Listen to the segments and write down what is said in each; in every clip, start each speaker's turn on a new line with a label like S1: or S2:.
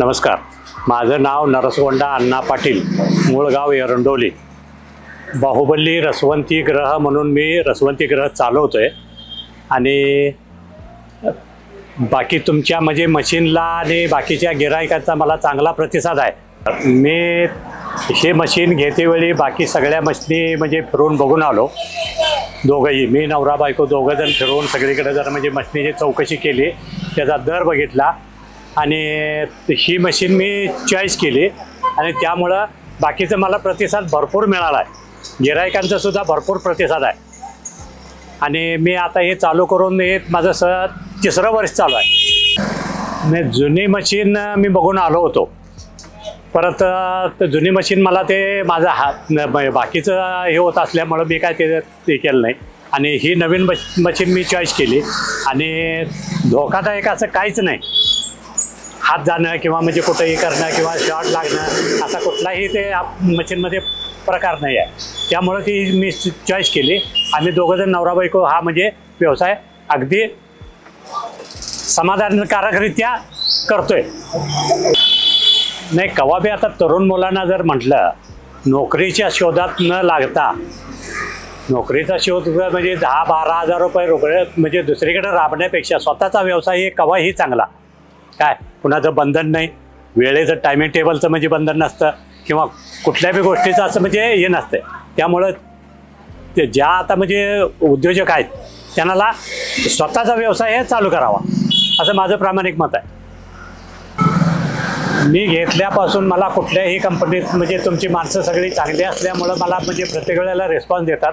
S1: नमस्कार, माझं नाव नरसगोंडा अण्णा पाटील, मूळ गाव एरंडोली. बाहुबली रसवंती ग्रह म्हणून मी रसवंती ग्रह चालवतोय आणि बाकी तुमच्या म्हणजे मशीनला आणि बाकीच्या गिरायकांचा मला चांगला प्रतिसाद आहे. मी हे मशीन घेतेवेळी बाकी सगळ्या मशीनी म्हणजे फिरून बघून आलो. दोघंही, मी नवरा बायको दोघंजण फिरवून सगळीकडे जर म्हणजे मशीनीची चौकशी केली, त्याचा दर बघितला आणि ही मशीन मी चॉईस केली आणि त्यामुळं बाकीचं मला प्रतिसाद भरपूर मिळाला आहे. गिरायकांचा सुद्धा भरपूर प्रतिसाद आहे आणि मी आता हे चालू करून हे माझं तिसरं वर्ष चालू आहे. मी जुनी मशीन मी बघून आलो होतो, परत जुनी मशीन मला ते माझा हात बाकीचं हे होत असल्यामुळं मी काय ते केलं नाही आणि ही नवीन मशीन मी चॉईस केली आणि धोकादायक असं काहीच नाही. हात जाणं किंवा म्हणजे कुठंही करणं किंवा शॉर्ट लागणं असा कुठलाही ते मशीनमध्ये प्रकार नाही आहे. त्यामुळं ती मी चॉईस केली. आम्ही दोघंजण नवरा बायको हा म्हणजे व्यवसाय अगदी समाधानकारकरित्या करतोय. नाही, कवा बी आता तरुण मुलांना जर म्हटलं नोकरीच्या शोधात न लागता, नोकरीचा शोध म्हणजे 10-12 हजार रुपये रोकडे म्हणजे दुसरीकडे राबण्यापेक्षा स्वतःचा व्यवसाय हे कवाही चांगला. काय कुणाचं बंधन नाही, वेळेचं टायमिंग टेबलचं म्हणजे बंधन नसतं किंवा कुठल्या बी गोष्टीचं असं म्हणजे हे नसतं. त्यामुळं ते ज्या आता म्हणजे उद्योजक आहेत त्यांना स्वतःचा व्यवसाय हे चालू करावा असं माझं प्रामाणिक मत आहे. मी घेतल्यापासून मला कुठल्याही कंपनीत म्हणजे तुमची माणसं सगळी चांगली असल्यामुळं मला म्हणजे प्रत्येक वेळेला रिस्पॉन्स देतात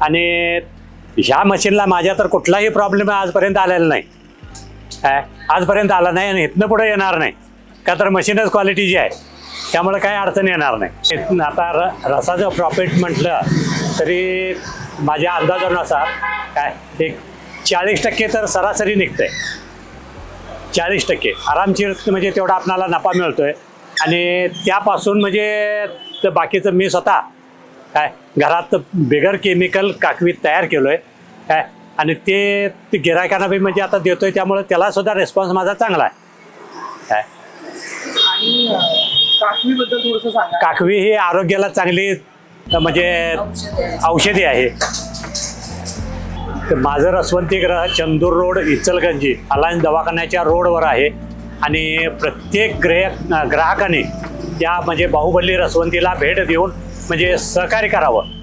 S1: आणि ह्या मशीनला माझ्या तर कुठलाही प्रॉब्लेम आजपर्यंत आलेला नाही. आजपर्यंत आला नाही आणि इथनं पुढे येणार नाही, का तर मशीनच क्वालिटीची आहे, त्यामुळे काही अडचण येणार नाही. आता रसाचं प्रॉफिट म्हटलं तरी माझ्या अंदाजानुसार काय एक 40% तर सरासरी निघतंय. 40% आरामशीर म्हणजे तेवढा आपणाला नफा मिळतोय आणि त्यापासून म्हणजे बाकीचं मी स्वतः काय घरात बिगर केमिकल काकवी तयार केलोय काय आणि ते गिरायकांना बी म्हणजे आता देतोय, त्यामुळे त्याला सुद्धा रिस्पॉन्स माझा चांगला आहे. काय
S2: आणि काकवीबद्दल थोडंसं सांगा.
S1: काकवी ही आरोग्याला चांगली म्हणजे औषधी आहे. माझं रसवंती ग्रह चंदूर रोड इचलकरंजी अलायन्स दवाखान्याच्या रोडवर आहे आणि प्रत्येक ग्राहकाने त्या म्हणजे बाहुबली रसवंतीला भेट देऊन म्हणजे सहकार्य करावं